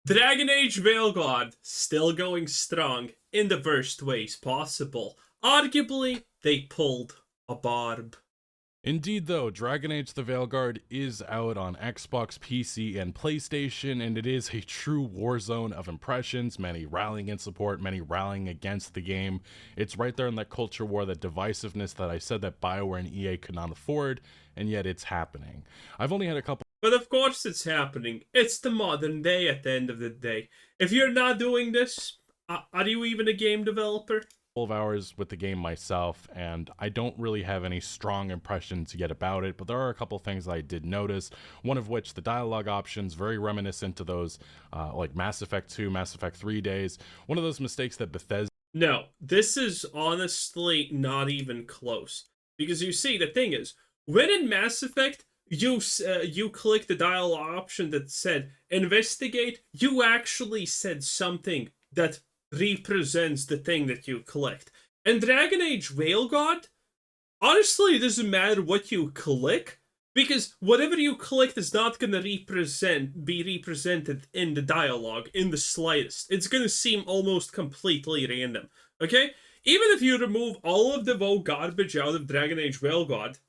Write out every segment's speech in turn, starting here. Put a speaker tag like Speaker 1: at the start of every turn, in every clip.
Speaker 1: Dragon Age Veilguard still going strong in the worst ways possible. Arguably, they pulled a barb.
Speaker 2: Indeed, though, Dragon Age the Veilguard is out on Xbox, PC, and PlayStation, and it is a true war zone of impressions, many rallying in support, many rallying against the game. It's right there in that culture war, that divisiveness that I said that BioWare and EA could not afford, and yet it's happening. I've only had a couple.
Speaker 1: But of course it's happening. It's the modern day at the end of the day. If you're not doing this, are you even a game developer?
Speaker 2: Of hours with the game myself, and I don't really have any strong impressions yet about it, but there are a couple things I did notice, one of which the dialogue options very reminiscent to those like Mass Effect 2, Mass Effect 3 days. One of those mistakes that Bethesda...
Speaker 1: No, this is honestly not even close. Because you see, the thing is, when in Mass Effect, you click the dialogue option that said investigate, you actually said something that represents the thing that you collect. And Dragon Age Veilguard, honestly, it doesn't matter what you click, because whatever you click is not gonna be represented in the dialogue in the slightest. It's gonna seem almost completely random. Okay? Even if you remove all of the WoW garbage out of Dragon Age Veilguard,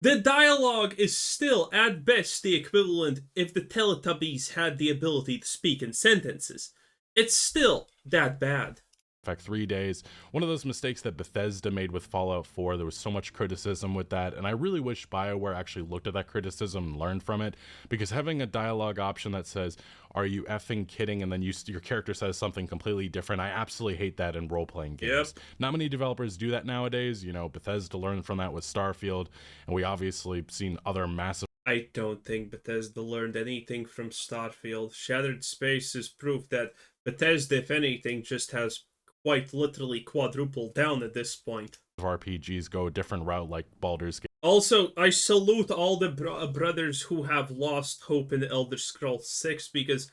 Speaker 1: the dialogue is still, at best, the equivalent if the Teletubbies had the ability to speak in sentences. It's still that bad.
Speaker 2: Effect 3 days. One of those mistakes that Bethesda made with Fallout 4. There was so much criticism with that, and I really wish BioWare actually looked at that criticism and learned from it, because having a dialogue option that says, "Are you effing kidding?" and then your character says something completely different, I absolutely hate that in role-playing games.
Speaker 1: Yep.
Speaker 2: Not many developers do that nowadays. You know, Bethesda learned from that with Starfield, and we obviously seen other massive...
Speaker 1: I don't think Bethesda learned anything from Starfield. Shattered Space is proof that Bethesda, if anything, just has quite literally quadrupled down at this point.
Speaker 2: RPGs go a different route, like Baldur's Gate.
Speaker 1: Also, I salute all the brothers who have lost hope in Elder Scrolls 6, because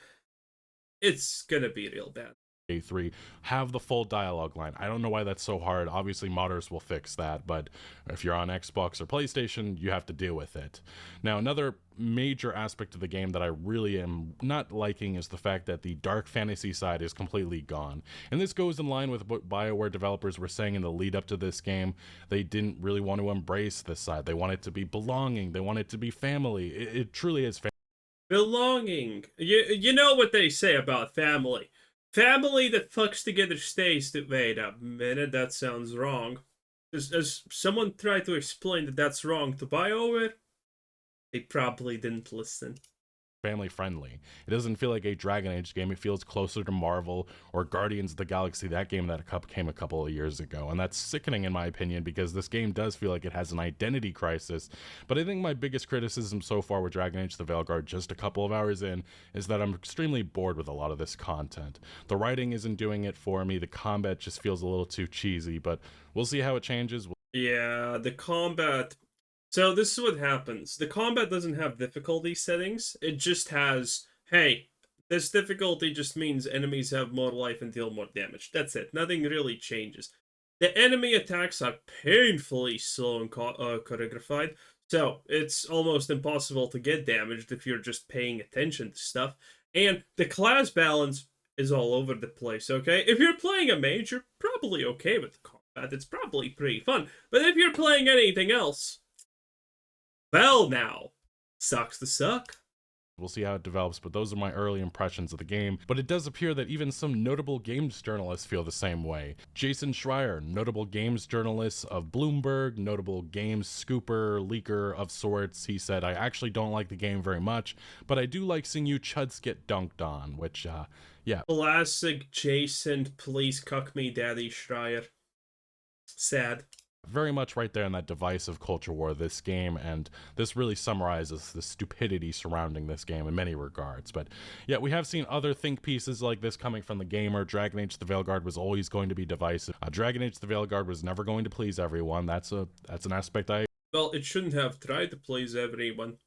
Speaker 1: it's gonna be real bad.
Speaker 2: A3 have the full dialogue line. I don't know why that's so hard. Obviously modders will fix that, but if you're on Xbox or PlayStation, you have to deal with it. Now, another major aspect of the game that I really am not liking is the fact that the dark fantasy side is completely gone. And this goes in line with what BioWare developers were saying in the lead up to this game. They didn't really want to embrace this side. They want it to be belonging. They want it to be family. It truly is family.
Speaker 1: Belonging. You know what they say about family. Family that fucks together stays. Wait a minute, that sounds wrong. As someone tried to explain that that's wrong to BioWare, they probably didn't listen.
Speaker 2: Family friendly. It doesn't feel like a Dragon Age game. It feels closer to Marvel or Guardians of the Galaxy, that game that came a couple of years ago. And that's sickening in my opinion, because this game does feel like it has an identity crisis. But I think my biggest criticism so far with Dragon Age the Veilguard, just a couple of hours in, is that I'm extremely bored with a lot of this content. The writing isn't doing it for me. The combat just feels a little too cheesy, but we'll see how it changes.
Speaker 1: Yeah, the combat... So this is what happens. The combat doesn't have difficulty settings. It just has, hey, this difficulty just means enemies have more life and deal more damage. That's it. Nothing really changes. The enemy attacks are painfully slow and choreographed, so it's almost impossible to get damaged if you're just paying attention to stuff. And the class balance is all over the place, okay? If you're playing a mage, you're probably okay with the combat. It's probably pretty fun. But if you're playing anything else... well, now, sucks to suck.
Speaker 2: We'll see how it develops, but those are my early impressions of the game. But it does appear that even some notable games journalists feel the same way. Jason Schreier, notable games journalist of Bloomberg, notable games scooper, leaker of sorts, he said, "I actually don't like the game very much, but I do like seeing you chuds get dunked on," which, yeah.
Speaker 1: Classic Jason, please cuck me, Daddy Schreier. Sad.
Speaker 2: Very much right there in that divisive culture war, this game, and this really summarizes the stupidity surrounding this game in many regards. But yeah, we have seen other think pieces like this coming from the gamer. Dragon Age the Veilguard was always going to be divisive. Dragon Age the Veilguard was never going to please everyone. That's an aspect I...
Speaker 1: Well, it shouldn't have tried to please everyone.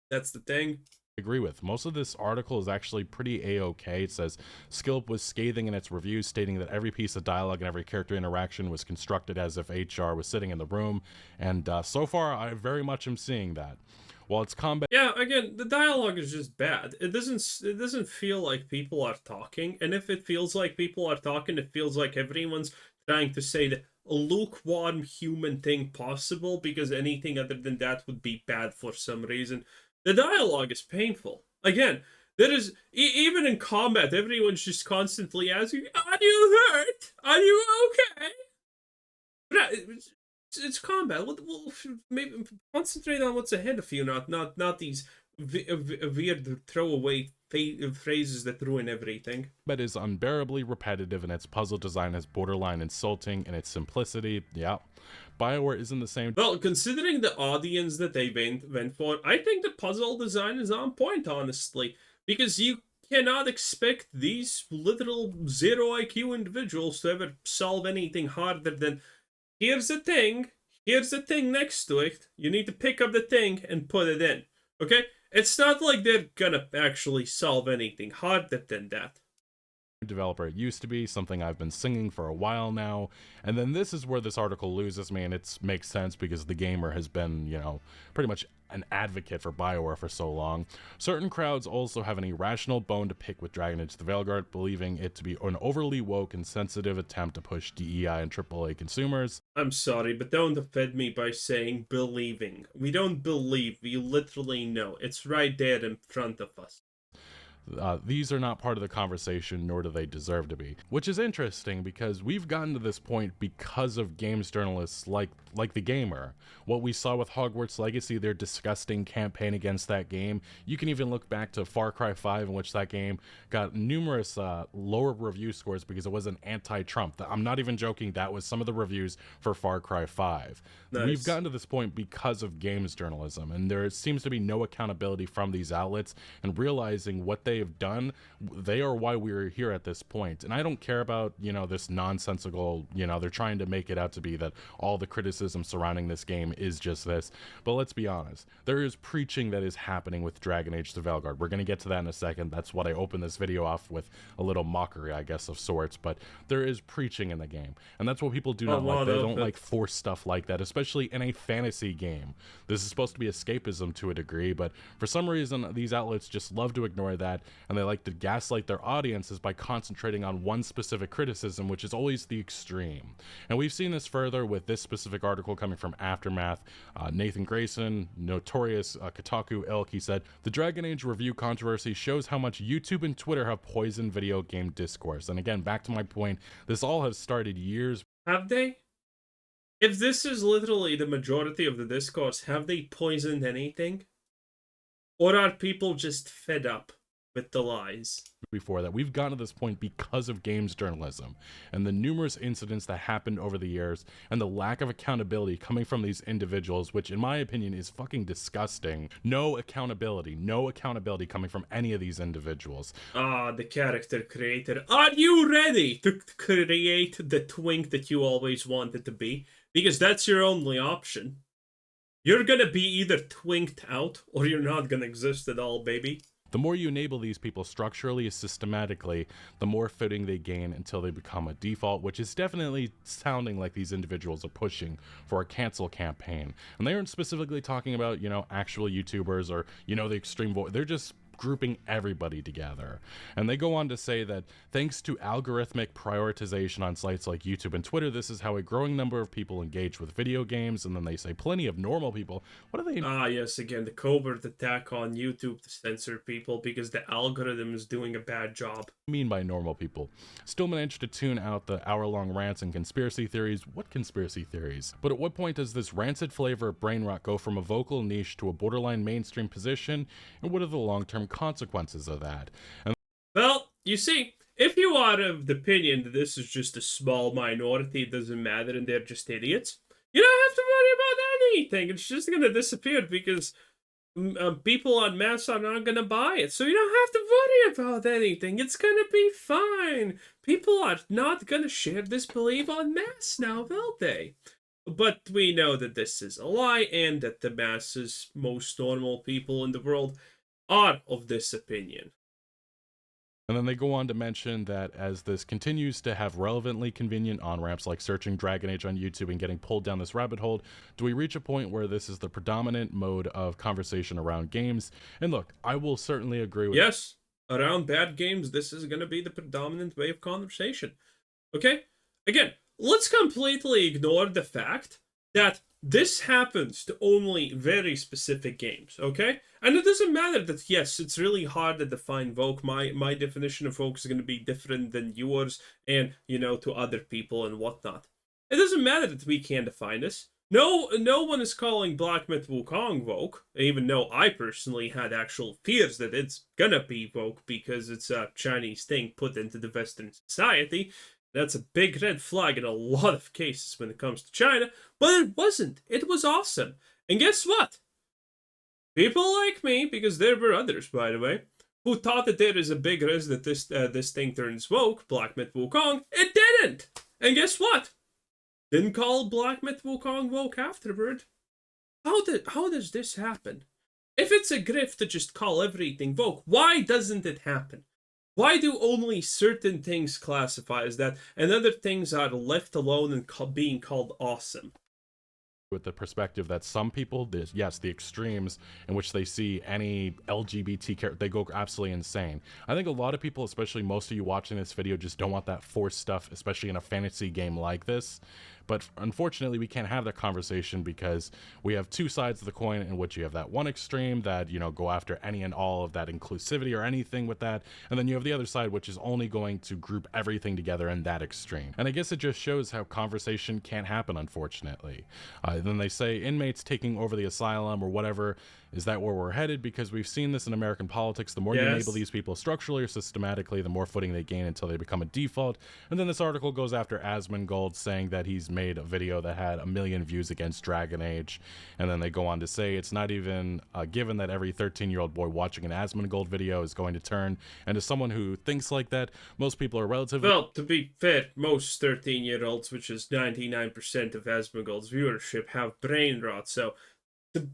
Speaker 1: That's the thing.
Speaker 2: Agree with. Most of this article is actually pretty a-okay. It says Skilp was scathing in its review, stating that every piece of dialogue and every character interaction was constructed as if HR was sitting in the room, and so far I very much am seeing that. While it's combat,
Speaker 1: Yeah, again, the dialogue is just bad. It doesn't feel like people are talking, and if it feels like people are talking, it feels like everyone's trying to say the lukewarm human thing possible, because anything other than that would be bad for some reason. The dialogue is painful. Again, there is even in combat, everyone's just constantly asking, "Are you hurt? Are you okay?" But it's combat. We'll maybe concentrate on what's ahead of you, not these weird throwaway phrases that ruin everything.
Speaker 2: but is unbearably repetitive, and its puzzle design is borderline insulting in its simplicity. Yeah. BioWare isn't the same.
Speaker 1: Well, considering the audience that they went for, I think the puzzle design is on point, honestly, because you cannot expect these literal zero IQ individuals to ever solve anything harder than here's the thing next to it. You need to pick up the thing and put it in. Okay? It's not like they're gonna actually solve anything harder than that.
Speaker 2: Developer it used to be, something I've been singing for a while now. And then this is where this article loses me, and it makes sense because the gamer has been, pretty much an advocate for BioWare for so long. Certain crowds also have an irrational bone to pick with Dragon Age the Veilguard, believing it to be an overly woke and sensitive attempt to push DEI and AAA consumers.
Speaker 1: I'm sorry, but don't offend me by saying believing. We don't believe, we literally know. It's right there in front of us.
Speaker 2: These are not part of the conversation, nor do they deserve to be. Which is interesting because we've gotten to this point because of games journalists like the gamer. What we saw with Hogwarts Legacy, their disgusting campaign against that game. You can even look back to Far Cry 5, in which that game got numerous lower review scores because it was an anti-Trump. I'm not even joking, that was some of the reviews for Far Cry 5. Nice. We've gotten to this point because of games journalism, and there seems to be no accountability from these outlets, and realizing what they have done, they are why we're here at this point. And I don't care about, this nonsensical, they're trying to make it out to be that all the criticism surrounding this game is just this. But let's be honest, there is preaching that is happening with Dragon Age the Veilguard. We're going to get to that in a second. That's what I opened this video off with, a little mockery, I guess, of sorts. But there is preaching in the game, and that's what people do not like. They don't like force stuff like that, especially in a fantasy game. This is supposed to be escapism to a degree, but for some reason, these outlets just love to ignore that, and they like to gaslight their audiences by concentrating on one specific criticism, which is always the extreme. And we've seen this further with this specific article coming from Aftermath. Nathan Grayson, notorious Kotaku ilk, he said, "The Dragon Age review controversy shows how much YouTube and Twitter have poisoned video game discourse." And again, back to my point, this all has started years.
Speaker 1: Have they? If this is literally the majority of the discourse, have they poisoned anything? Or are people just fed up with the lies?
Speaker 2: Before that, we've gotten to this point because of games journalism and the numerous incidents that happened over the years, and the lack of accountability coming from these individuals, which in my opinion is fucking disgusting. No accountability coming from any of these individuals.
Speaker 1: The character creator. Are you ready to create the twink that you always wanted to be? Because that's your only option. You're gonna be either twinked out, or you're not gonna exist at all, baby.
Speaker 2: The more you enable these people structurally and systematically, the more footing they gain until they become a default, which is definitely sounding like these individuals are pushing for a cancel campaign. And they aren't specifically talking about, actual YouTubers or, the extreme voice. They're just grouping everybody together. And they go on to say that thanks to algorithmic prioritization on sites like YouTube and Twitter, this is how a growing number of people engage with video games. And then they say plenty of normal people. What are they?
Speaker 1: Yes, again, the covert attack on YouTube to censor people because the algorithm is doing a bad job.
Speaker 2: Mean by normal people? Still managed to tune out the hour-long rants and conspiracy theories. What conspiracy theories? But at what point does this rancid flavor of brain rot go from a vocal niche to a borderline mainstream position? And what are the long-term consequences of that?
Speaker 1: Well, you see, if you are of the opinion that this is just a small minority, it doesn't matter, and they're just idiots, you don't have to worry about anything. It's just going to disappear because people en masse are not going to buy it. So you don't have to worry about anything. It's going to be fine. People are not going to share this belief en masse now, will they? But we know that this is a lie, and that the masses, most normal people in the world, are of this opinion.
Speaker 2: And then they go on to mention that as this continues to have relevantly convenient on-ramps like searching Dragon Age on YouTube and getting pulled down this rabbit hole, do we reach a point where this is the predominant mode of conversation around games? And look, I will certainly agree with
Speaker 1: Yes, around bad games, this is going to be the predominant way of conversation. Okay? Again, let's completely ignore the fact that this happens to only very specific games, okay? And it doesn't matter that, yes, it's really hard to define woke. My definition of woke is going to be different than yours and, to other people and whatnot. It doesn't matter that we can't define this. No one is calling Black Myth Wukong woke, even though I personally had actual fears that it's gonna be woke because it's a Chinese thing put into the Western society. That's a big red flag in a lot of cases when it comes to China, but it wasn't. It was awesome. And guess what? People like me, because there were others, by the way, who thought that there is a big risk that this thing turns woke, Black Myth Wukong. It didn't! And guess what? Didn't call Black Myth Wukong woke afterward. How does this happen? If it's a grift to just call everything woke, why doesn't it happen? Why do only certain things classify as that, and other things are left alone and being called awesome?
Speaker 2: with the perspective that some people, yes, the extremes in which they see any LGBT character, they go absolutely insane. I think a lot of people, especially most of you watching this video, just don't want that forced stuff, especially in a fantasy game like this. But unfortunately, we can't have that conversation because we have two sides of the coin in which you have that one extreme that, go after any and all of that inclusivity or anything with that. And then you have the other side, which is only going to group everything together in that extreme. And I guess it just shows how conversation can't happen, unfortunately. Then they say inmates taking over the asylum or whatever. Is that where we're headed? Because we've seen this in American politics. The more you enable these people structurally or systematically, the more footing they gain until they become a default. And then this article goes after Asmongold, saying that he's made a video that had 1 million views against Dragon Age. And then they go on to say it's not even given that every 13-year-old boy watching an Asmongold video is going to turn. And as someone who thinks like that, most people are relatively...
Speaker 1: Well, to be fair, most 13-year-olds, which is 99% of Asmongold's viewership, have brain rot, so...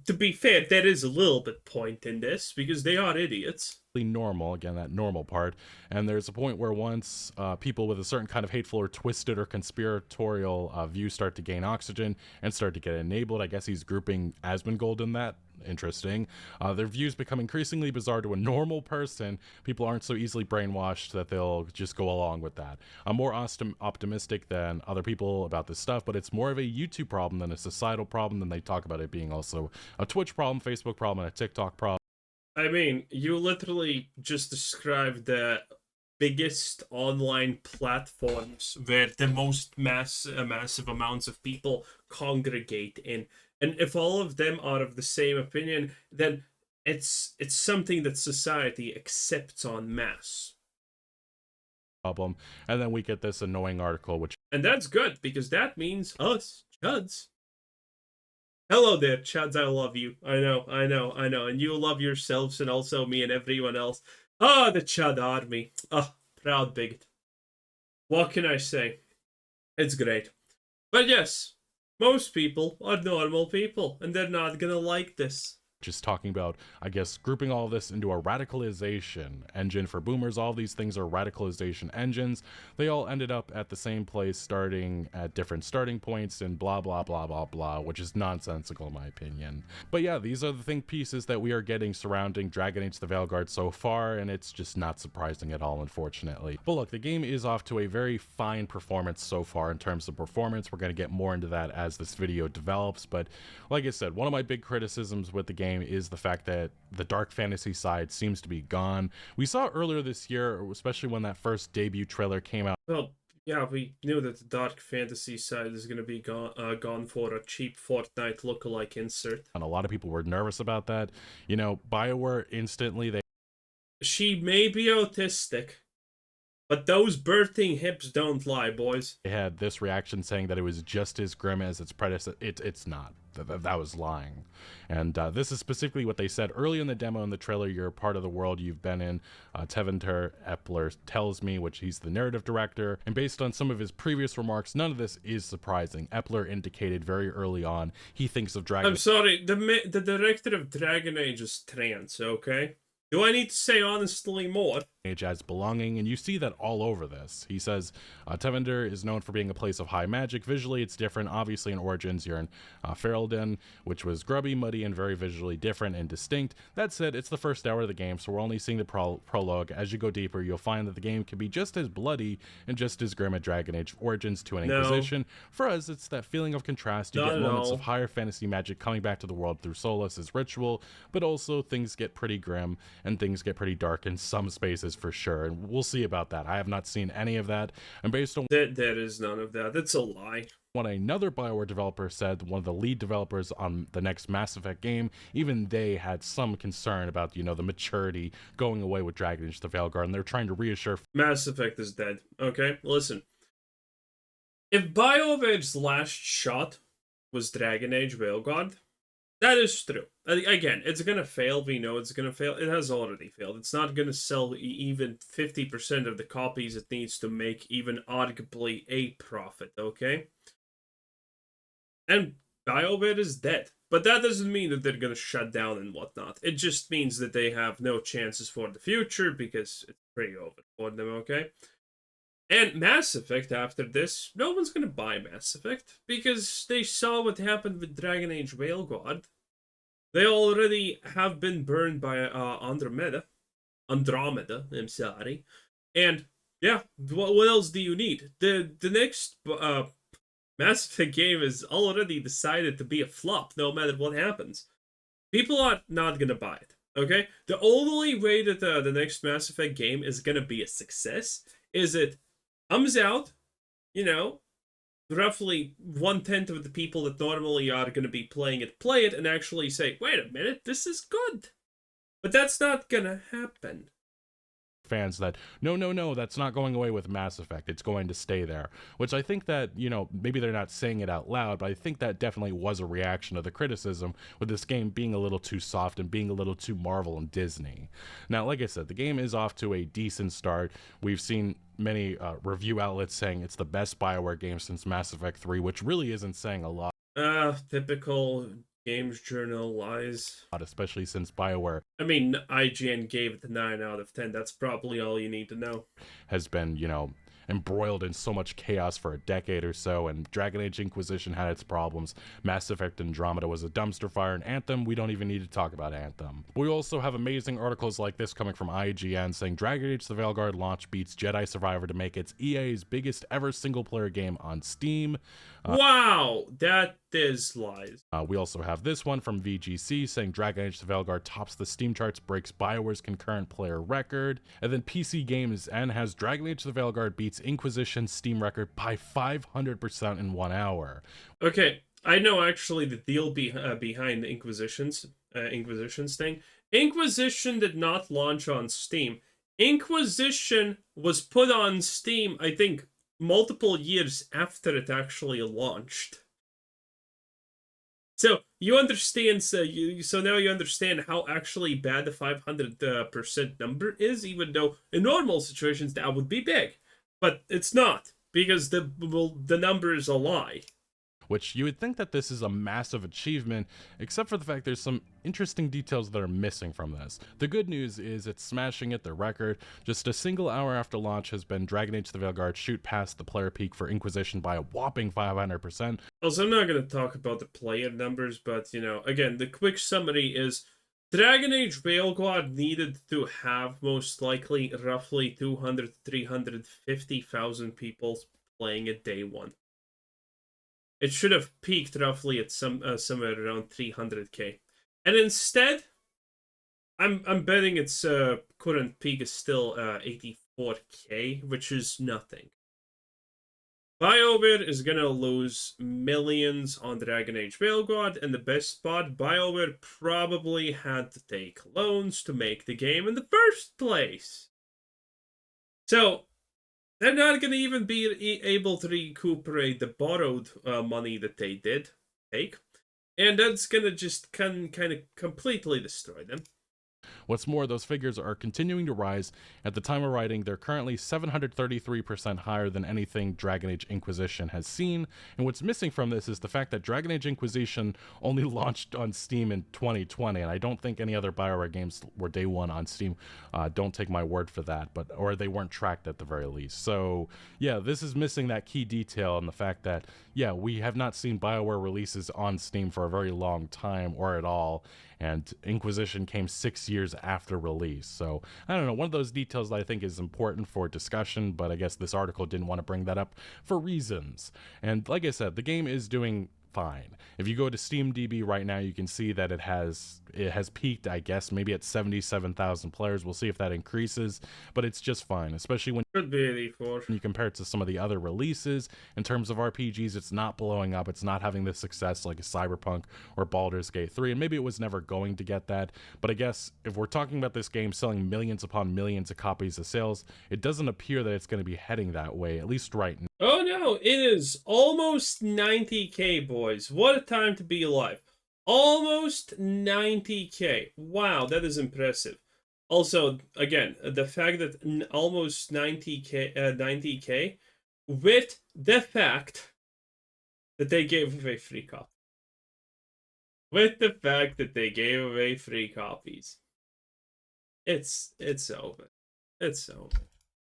Speaker 1: To be fair, there is a little bit point in this, because they are idiots.
Speaker 2: Normal, again, that normal part. And there's a point where once people with a certain kind of hateful or twisted or conspiratorial view start to gain oxygen and start to get enabled, I guess he's grouping Asmongold in that. Interesting. Their views become increasingly bizarre to a normal person. People aren't so easily brainwashed that they'll just go along with that. I'm more optimistic than other people about this stuff, but it's more of a YouTube problem than a societal problem. Than they talk about it being also a Twitch problem, Facebook problem, and a TikTok problem.
Speaker 1: I mean, you literally just described the biggest online platforms where the most massive amounts of people congregate in. And if all of them are of the same opinion, then it's something that society accepts en masse.
Speaker 2: Problem. And then we get this annoying article,
Speaker 1: and that's good, because that means us, Chuds. Hello there, Chuds, I love you. I know. And you love yourselves and also me and everyone else. Ah, the Chud army. Ah, proud bigot. What can I say? It's great. But yes, most people are normal people, and they're not gonna like this.
Speaker 2: Just talking about, I guess, grouping all of this into a radicalization engine for boomers. All of these things are radicalization engines. They all ended up at the same place, starting at different starting points and blah, blah, blah, blah, blah, which is nonsensical in my opinion. But yeah, these are the think pieces that we are getting surrounding Dragon Age the Veilguard so far, and it's just not surprising at all, unfortunately. But look, the game is off to a very fine performance so far in terms of performance. We're going to get more into that as this video develops, but like I said, one of my big criticisms with the game is the fact that the dark fantasy side seems to be gone. We saw earlier this year, especially when that first debut trailer came out.
Speaker 1: Well, yeah, we knew that the dark fantasy side is going to be gone for a cheap Fortnite lookalike insert.
Speaker 2: And a lot of people were nervous about that. BioWare instantly,
Speaker 1: She may be autistic, but those birthing hips don't lie, boys.
Speaker 2: They had this reaction saying that it was just as grim as its predecessor. It's not. That was lying. And this is specifically what they said early in the demo in the trailer. You're a part of the world you've been in. Teventer Epler tells me, which he's the narrative director. And based on some of his previous remarks, none of this is surprising. Epler indicated very early on he thinks of Dragon...
Speaker 1: I'm sorry, the director of Dragon Age is trans, okay? Do I need to say honestly more?
Speaker 2: Age as belonging, and you see that all over this. He says, Tevinder is known for being a place of high magic. Visually, it's different. Obviously, in Origins, you're in Ferelden, which was grubby, muddy, and very visually different and distinct. That said, it's the first hour of the game, so we're only seeing the prologue. As you go deeper, you'll find that the game can be just as bloody and just as grim at Dragon Age Origins to an Inquisition. For us, it's that feeling of contrast. You get moments of higher fantasy magic coming back to the world through Solas's ritual, but also things get pretty grim and things get pretty dark in some spaces for sure, and we'll see about that. I have not seen any of that, and based on
Speaker 1: there is none of that. That's a lie.
Speaker 2: What another BioWare developer said, one of the lead developers on the next Mass Effect game, even they had some concern about, the maturity going away with Dragon Age the Veilguard, and they're trying to reassure
Speaker 1: Mass Effect is dead. Okay, listen. If BioWare's last shot was Dragon Age Veilguard, that is true. Again, it's gonna fail. We know it's gonna fail. It has already failed. It's not gonna sell even 50% of the copies it needs to make even arguably a profit, okay? And BioWare is dead. But that doesn't mean that they're gonna shut down and whatnot. It just means that they have no chances for the future because it's pretty over for them, okay? And Mass Effect, after this, no one's gonna buy Mass Effect, because they saw what happened with Dragon Age Veilguard. They already have been burned by Andromeda, I'm sorry. And, yeah, what else do you need? The next Mass Effect game is already decided to be a flop, no matter what happens. People are not gonna buy it, okay? The only way that the next Mass Effect game is gonna be a success is it comes out, roughly 1/10 of the people that normally are going to be playing it play it and actually say, wait a minute, this is good. But that's not going to happen.
Speaker 2: Fans that, no, that's not going away with Mass Effect. It's going to stay there. Which I think that, maybe they're not saying it out loud, but I think that definitely was a reaction to the criticism with this game being a little too soft and being a little too Marvel and Disney. Now, like I said, the game is off to a decent start. We've seen many review outlets saying it's the best BioWare game since Mass Effect 3, which really isn't saying a lot.
Speaker 1: Typical Games Journal lies.
Speaker 2: Especially since BioWare,
Speaker 1: I mean, IGN gave it a 9 out of 10. That's probably all you need to know.
Speaker 2: Has been, embroiled in so much chaos for a decade or so, and Dragon Age Inquisition had its problems. Mass Effect Andromeda was a dumpster fire, and Anthem, we don't even need to talk about Anthem. We also have amazing articles like this coming from IGN saying Dragon Age the Veilguard launch beats Jedi Survivor to make its EA's biggest ever single-player game on Steam.
Speaker 1: Wow, that is lies.
Speaker 2: We also have this one from VGC saying Dragon Age the Veilguard tops the Steam charts, breaks BioWare's concurrent player record, and then PC Games and has Dragon Age the Veilguard beats Inquisition's Steam record by 500% in 1 hour.
Speaker 1: Okay, I know actually the deal behind the Inquisition's thing. Inquisition did not launch on Steam. Inquisition was put on Steam, I think, multiple years after it actually launched. So you understand. So now you understand how actually bad the 500% number is. Even though in normal situations that would be big, but it's not because the number is a lie.
Speaker 2: Which you would think that this is a massive achievement, except for the fact there's some interesting details that are missing from this. The good news is it's smashing at the record. Just a single hour after launch has been Dragon Age the Veilguard shoot past the player peak for Inquisition by a whopping 500%.
Speaker 1: Also, I'm not going to talk about the player numbers, but, again, the quick summary is Dragon Age Veilguard needed to have most likely roughly 200 to 350,000 people playing it day one. It should have peaked roughly at somewhere around 300k, and instead, I'm betting its current peak is still 84k, which is nothing. BioWare is gonna lose millions on Dragon Age Veilguard, and the best part, BioWare probably had to take loans to make the game in the first place. So they're not going to even be able to recuperate the borrowed money that they did take. And that's going to just kind of completely destroy them.
Speaker 2: What's more, those figures are continuing to rise. At the time of writing, they're currently 733% higher than anything Dragon Age Inquisition has seen. And what's missing from this is the fact that Dragon Age Inquisition only launched on Steam in 2020, and I don't think any other BioWare games were day one on Steam. Don't take my word for that, or they weren't tracked at the very least. So yeah, this is missing that key detail and the fact that, yeah, we have not seen BioWare releases on Steam for a very long time or at all. And Inquisition came 6 years after release. So I don't know, one of those details that I think is important for discussion, but I guess this article didn't want to bring that up for reasons. And like I said, the game is doing fine. If you go to SteamDB right now, you can see that it has peaked, I guess, maybe at 77,000 players. We'll see if that increases, but it's just fine, especially when
Speaker 1: Could be 84.
Speaker 2: you compare it to some of the other releases. In terms of RPGs, it's not blowing up. It's not having the success like a Cyberpunk or Baldur's Gate 3, and maybe it was never going to get that. But I guess if we're talking about this game selling millions upon millions of copies of sales, it doesn't appear that it's going to be heading that way, at least right now.
Speaker 1: Oh no, it is almost 90k, boys. What a time to be alive. Almost 90k. Wow, that is impressive. Also, again, the fact that almost 90k, with the fact that they gave away free copies. With the fact that they gave away free copies. It's over. It's over.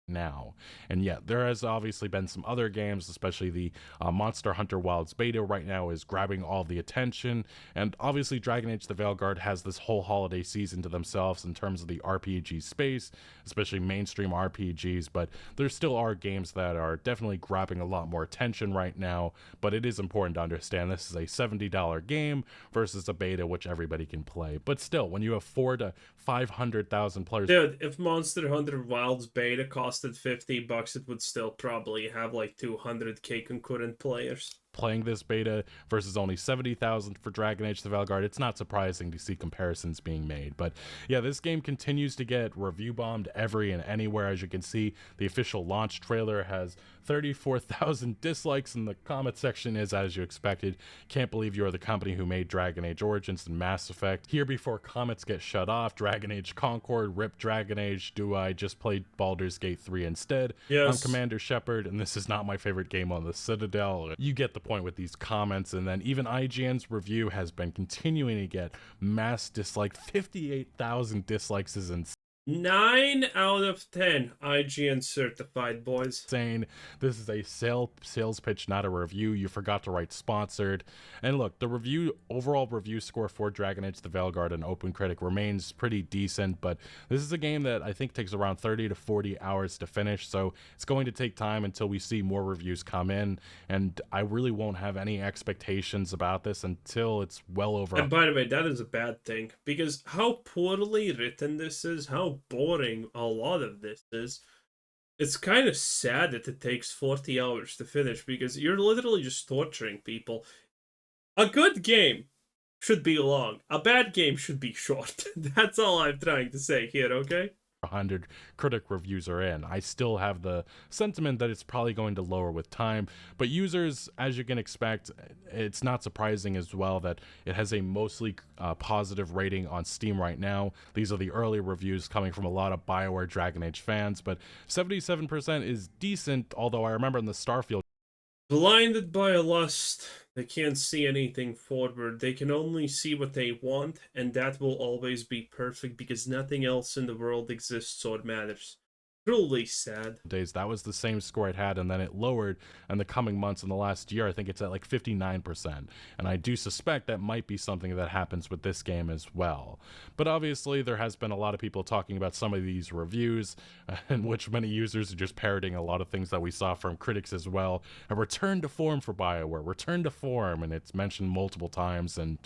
Speaker 2: Now. And yeah, there has obviously been some other games, especially the Monster Hunter Wilds beta right now is grabbing all the attention, and obviously Dragon Age the Veilguard has this whole holiday season to themselves in terms of the RPG space, especially mainstream RPGs, but there still are games that are definitely grabbing a lot more attention right now. But it is important to understand this is a $70 game versus a beta which everybody can play. But still, when you have 400,000 to 500,000 players,
Speaker 1: dude, if Monster Hunter Wilds beta costed $50, it would still probably have like 200k concurrent players.
Speaker 2: Playing this beta versus only 70,000 for Dragon Age the Veilguard, it's not surprising to see comparisons being made. But yeah, this game continues to get review bombed every and anywhere. As you can see, the official launch trailer has 34,000 dislikes, and the comment section is as you expected. Can't believe you are the company who made Dragon Age Origins and Mass Effect. Here before comments get shut off, Dragon Age Concord, rip Dragon Age, do I just play Baldur's Gate 3 instead?
Speaker 1: Yes.
Speaker 2: I'm Commander Shepard, and this is not my favorite game on the Citadel. You get the point with these comments. And then even IGN's review has been continuing to get mass dislike. 58,000 dislikes is insane.
Speaker 1: 9 out of 10 IGN certified, boys.
Speaker 2: Saying this is a sales pitch, not a review. You forgot to write sponsored. And look, the overall review score for Dragon Age the Veilguard and OpenCritic remains pretty decent, but this is a game that I think takes around 30 to 40 hours to finish, so it's going to take time until we see more reviews come in, and I really won't have any expectations about this until it's well over.
Speaker 1: And by the way, that is a bad thing, because how poorly written this is, how boring a lot of this is. It's kind of sad that it takes 40 hours to finish, because you're literally just torturing people. A good game should be long. A bad game should be short. That's all I'm trying to say here, okay?
Speaker 2: 100 critic reviews are in. I still have the sentiment that it's probably going to lower with time, but users, as you can expect, it's not surprising as well that it has a mostly positive rating on Steam right now. These are the early reviews coming from a lot of BioWare Dragon Age fans, but 77% is decent, although I remember in the Starfield,
Speaker 1: blinded by a lust, they can't see anything forward. They can only see what they want, and that will always be perfect because nothing else in the world exists or matters. Truly sad.
Speaker 2: Days that was the same score it had, and then it lowered in the coming months. In the last year, I think it's at like 59%, and I do suspect that might be something that happens with this game as well. But obviously there has been a lot of people talking about some of these reviews in which many users are just parroting a lot of things that we saw from critics as well. A return to form for BioWare, return to form, and it's mentioned multiple times. And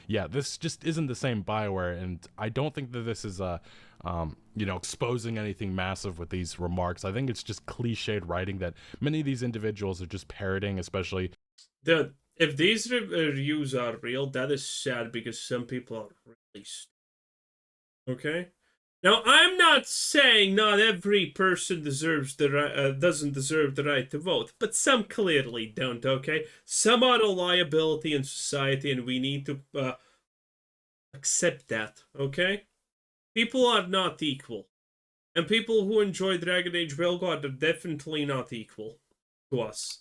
Speaker 2: yeah, this just isn't the same BioWare, and I don't think that this is a exposing anything massive with these remarks. I think it's just cliched writing that many of these individuals are just parroting, especially.
Speaker 1: Dude, if these reviews are real, that is sad because some people are really stupid. Okay? Now, I'm not saying not every person doesn't deserve the right to vote, but some clearly don't, okay? Some are a liability in society, and we need to accept that, okay? people are not equal. And people who enjoy Dragon Age Veilguard are definitely not equal to us.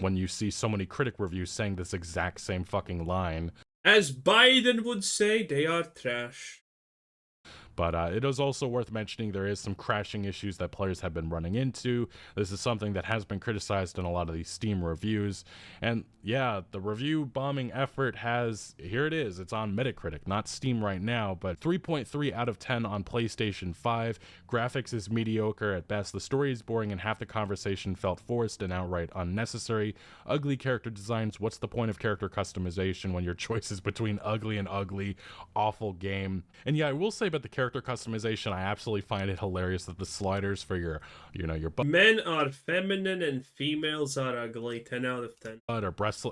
Speaker 2: When you see so many critic reviews saying this exact same fucking line.
Speaker 1: As Biden would say, they are trash.
Speaker 2: But it is also worth mentioning there is some crashing issues that players have been running into. This is something that has been criticized in a lot of these Steam reviews. And yeah, the review bombing effort has, here it is, it's on Metacritic, not Steam right now, but 3.3 out of 10 on PlayStation 5. Graphics is mediocre at best. The story is boring and half the conversation felt forced and outright unnecessary. Ugly character designs. What's the point of character customization when your choice is between ugly and ugly? Awful game. And yeah, I will say about the character customization, I absolutely find it hilarious that the sliders for your
Speaker 1: men are feminine and females are ugly. 10 out of 10.
Speaker 2: butt or breast,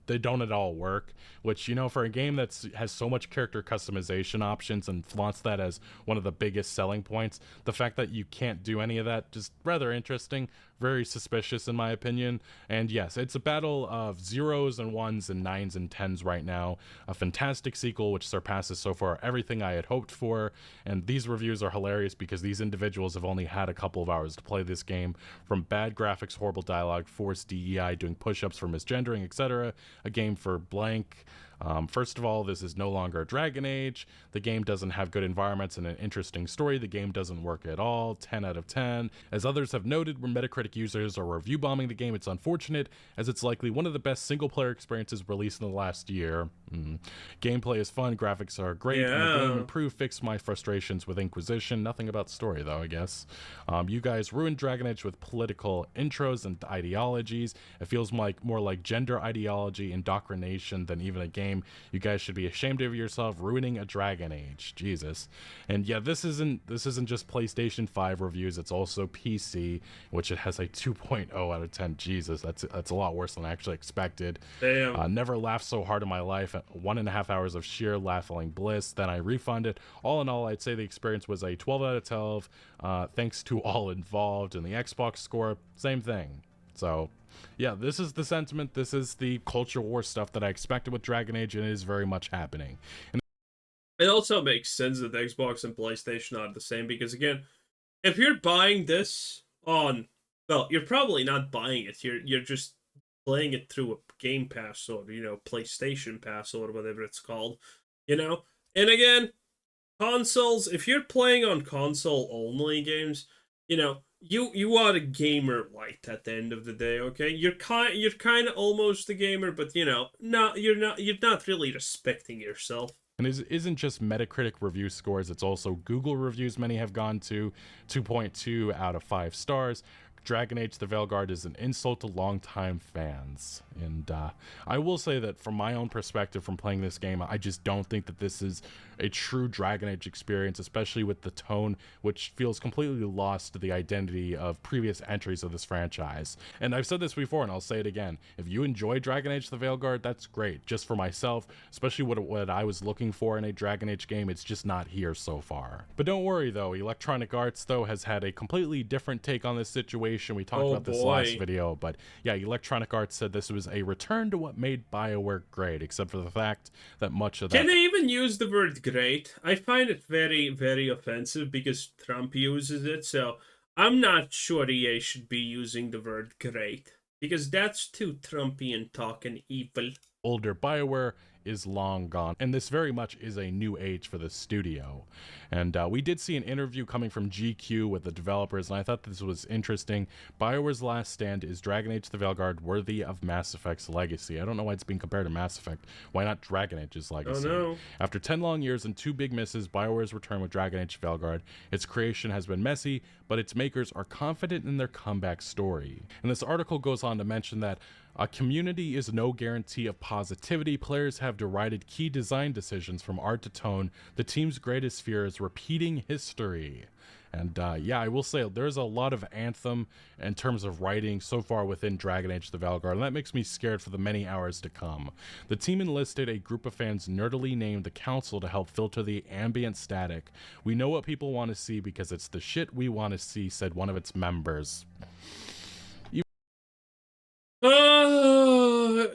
Speaker 2: they don't at all work, which, for a game that has so much character customization options and flaunts that as one of the biggest selling points, the fact that you can't do any of that, just rather interesting, very suspicious in my opinion. And yes, it's a battle of zeros and ones and nines and tens right now. A fantastic sequel which surpasses so far everything I had hoped for, and these reviews are hilarious because these individuals have only had a couple of hours to play this game. From bad graphics, horrible dialogue, forced DEI, doing push-ups for misgendering, etc., a game for blank. First of all, this is no longer a Dragon Age. The game doesn't have good environments and an interesting story. The game doesn't work at all. 10 out of 10. As others have noted, when Metacritic users are review bombing the game, it's unfortunate, as it's likely one of the best single-player experiences released in the last year. Gameplay is fun, graphics are great, and the game improved, fixed my frustrations with Inquisition. Nothing about story, though, I guess. You guys ruined Dragon Age with political intros and ideologies. It feels more like gender ideology, indoctrination than even a game. You guys should be ashamed of yourself, ruining a Dragon Age. Jesus. And yeah, this isn't just PlayStation 5 reviews, it's also PC, which it has a 2.0 out of 10. Jesus, that's a lot worse than I actually expected.
Speaker 1: Damn.
Speaker 2: Never laughed so hard in my life. 1.5 hours of sheer laughing bliss. Then I refunded. All in all, I'd say the experience was a 12 out of 12. Thanks to all involved. And the Xbox score, same thing. So yeah, this is the sentiment. This is the culture war stuff that I expected with Dragon Age, and it is very much happening. And
Speaker 1: it also makes sense that Xbox and PlayStation are the same because, again, if you're buying this on, well, you're probably not buying it. You're just playing it through a Game Pass or PlayStation Pass or whatever it's called, And again, consoles. If you're playing on console only games, you are a gamer light at the end of the day, okay? You're kind of almost a gamer, but you're not really respecting yourself.
Speaker 2: And it isn't just Metacritic review scores, it's also Google reviews. Many have gone to 2.2 out of 5 stars. Dragon Age the Veilguard is an insult to longtime fans. And I will say that from my own perspective from playing this game, I just don't think that this is a true Dragon Age experience, especially with the tone, which feels completely lost to the identity of previous entries of this franchise. And I've said this before, and I'll say it again. If you enjoy Dragon Age the Veilguard, that's great. Just for myself, especially what I was looking for in a Dragon Age game, it's just not here so far. But don't worry, though. Electronic Arts, though, has had a completely different take on this situation. We talked about this last video, but yeah, Electronic Arts said this was a return to what made BioWare great, except for the fact that much of that...
Speaker 1: Can they even use the word great? I find it very, very offensive because Trump uses it, so I'm not sure EA should be using the word great, because that's too Trumpian talking evil.
Speaker 2: Older BioWare is long gone, and this very much is a new age for the studio. And we did see an interview coming from GQ with the developers, and I thought this was interesting. BioWare's last stand is Dragon Age the Veilguard worthy of Mass Effect's legacy. I don't know why it's being compared to Mass Effect. Why not Dragon Age's legacy?
Speaker 1: Oh, no.
Speaker 2: After 10 long years and 2 big misses, BioWare's return with Dragon Age Veilguard. Its creation has been messy, but its makers are confident in their comeback story. And this article goes on to mention that a community is no guarantee of positivity. Players have derided key design decisions from art to tone. The team's greatest fear is repeating history. And yeah, I will say there's a lot of Anthem in terms of writing so far within Dragon Age the Veilguard, and that makes me scared for the many hours to come. The team enlisted a group of fans nerdily named the Council to help filter the ambient static. We know what people want to see because it's the shit we want to see, said one of its members.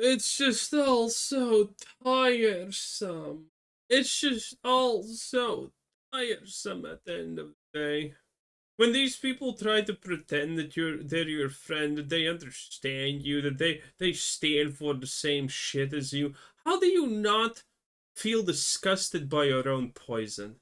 Speaker 1: It's just all so tiresome. It's just all so tiresome at the end of the day. When these people try to pretend that they're your friend, that they understand you, that they stand for the same shit as you, how do you not feel disgusted by your own poison?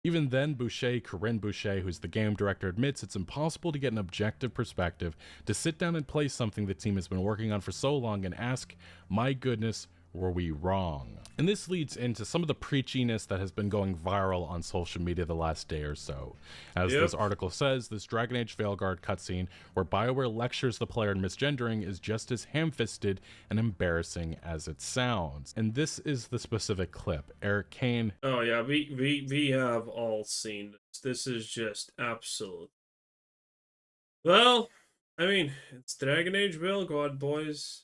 Speaker 2: Even then, Corinne Boucher, who's the game director, admits it's impossible to get an objective perspective to sit down and play something the team has been working on for so long and ask, my goodness, were we wrong? And this leads into some of the preachiness that has been going viral on social media the last day or so. As
Speaker 1: Yep.
Speaker 2: this article says, this Dragon Age Veilguard cutscene where BioWare lectures the player in misgendering is just as ham-fisted and embarrassing as it sounds. And this is the specific clip. Eric Kane.
Speaker 1: Oh yeah, we have all seen this. This is just absolute. Well, I mean, it's Dragon Age Veilguard, boys.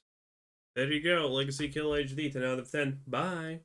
Speaker 1: There you go. Legacy Kill HD, 10 out of 10. Bye.